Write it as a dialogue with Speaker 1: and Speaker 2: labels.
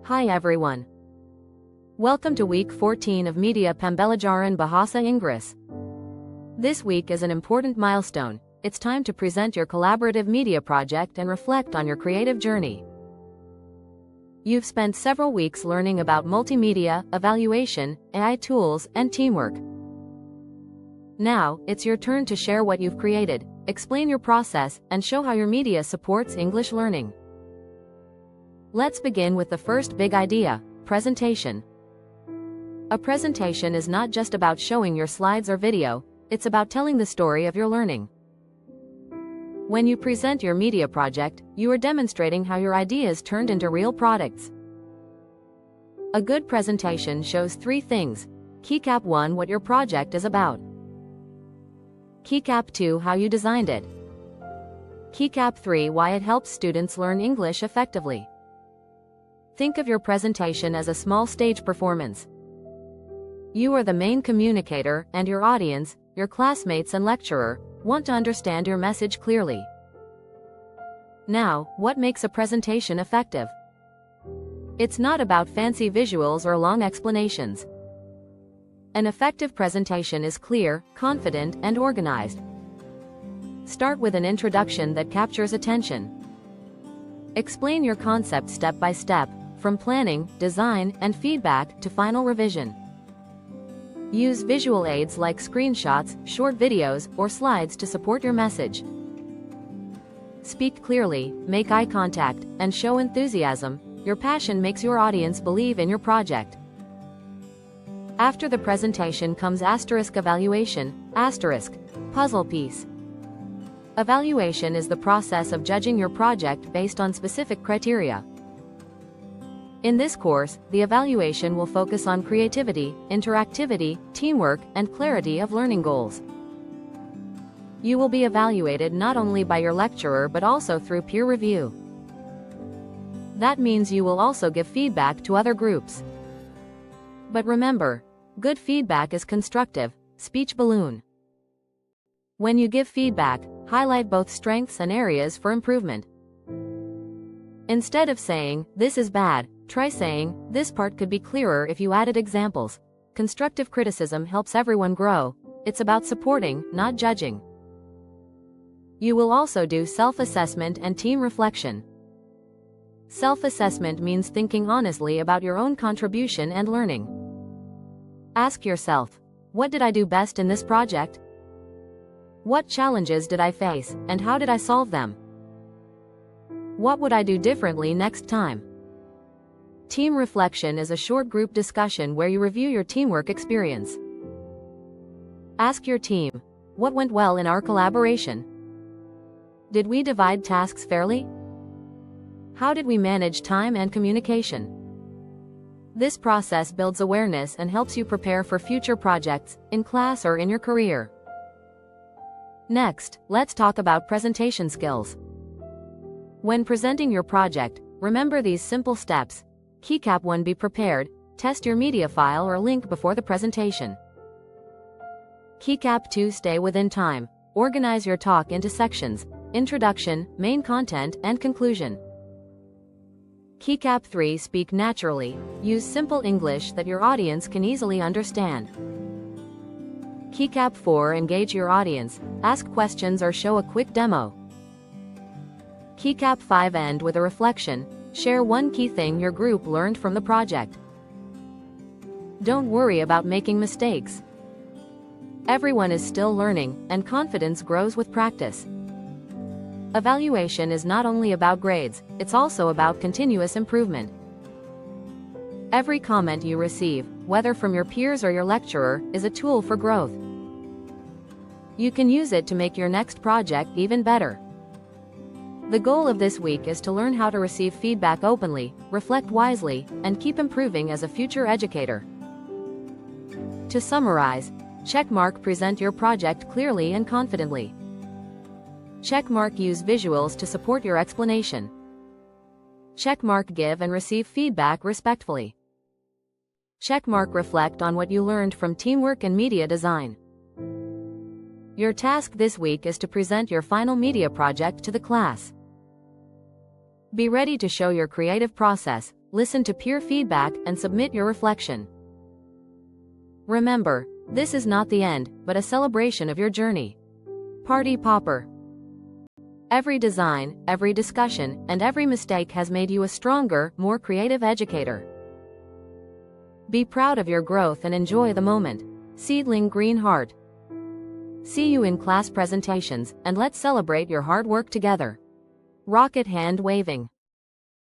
Speaker 1: Hi everyone. Welcome to week 14 of Media Pembelajaran Bahasa Inggris. This week is an important milestone. It's time to present your collaborative media project and reflect on your creative journey. You've spent several weeks learning about multimedia, evaluation, AI tools, and teamwork. Now, it's your turn to share what you've created, explain your process, and show how your media supports English learning. Let's begin with the first big idea: presentation. A presentation is not just about showing your slides or video, it's about telling the story of your learning. When you present your media project, you are demonstrating how your ideas turned into real products. A good presentation shows three things. Keycap 1: what your project is about. Keycap 2: how you designed it. Keycap 3: why it helps students learn English effectively. Think of your presentation as a small stage performance. You are the main communicator, and your audience, your classmates and lecturer, want to understand your message clearly. Now, what makes a presentation effective? It's not about fancy visuals or long explanations. An effective presentation is clear, confident, and organized. Start with an introduction that captures attention. Explain your concept step by step, from planning, design, and feedback to final revision. Use visual aids like screenshots, short videos, or slides to support your message. Speak clearly, make eye contact, and show enthusiasm. Your passion makes your audience believe in your project. After the presentation comes evaluation, puzzle piece. Evaluation is the process of judging your project based on specific criteria. In this course, the evaluation will focus on creativity, interactivity, teamwork, and clarity of learning goals. You will be evaluated not only by your lecturer but also through peer review. That means you will also give feedback to other groups. But remember, good feedback is constructive, speech balloon. When you give feedback, highlight both strengths and areas for improvement. Instead of saying, "This is bad," try saying, "This part could be clearer if you added examples." Constructive criticism helps everyone grow. It's about supporting, not judging. You will also do self-assessment and team reflection. Self-assessment means thinking honestly about your own contribution and learning. Ask yourself, what did I do best in this project? What challenges did I face, and how did I solve them? What would I do differently next time? Team reflection is a short group discussion where you review your teamwork experience. Ask your team, what went well in our collaboration? Did we divide tasks fairly? How did we manage time and communication? This process builds awareness and helps you prepare for future projects, in class or in your career. Next, let's talk about presentation skills. When presenting your project, remember these simple steps. Keycap 1: be prepared, test your media file or link before the presentation. Keycap 2: stay within time, organize your talk into sections: introduction, main content, and conclusion. Keycap 3: speak naturally, use simple English that your audience can easily understand. Keycap 4: engage your audience, ask questions or show a quick demo. Keycap 5: end with a reflection, share one key thing your group learned from the project. Don't worry about making mistakes. Everyone is still learning, and confidence grows with practice. Evaluation is not only about grades, it's also about continuous improvement. Every comment you receive, whether from your peers or your lecturer, is a tool for growth. You can use it to make your next project even better. The goal of this week is to learn how to receive feedback openly, reflect wisely, and keep improving as a future educator. To summarize, checkmark: present your project clearly and confidently. Checkmark: use visuals to support your explanation. Checkmark: give and receive feedback respectfully. Checkmark: reflect on what you learned from teamwork and media design. Your task this week is to present your final media project to the class. Be ready to show your creative process, listen to peer feedback, and submit your reflection. Remember, this is not the end, but a celebration of your journey. Party popper. Every design, every discussion, and every mistake has made you a stronger, more creative educator. Be proud of your growth and enjoy the moment. Seedling green heart. See you in class presentations, and let's celebrate your hard work together. Rocket hand waving.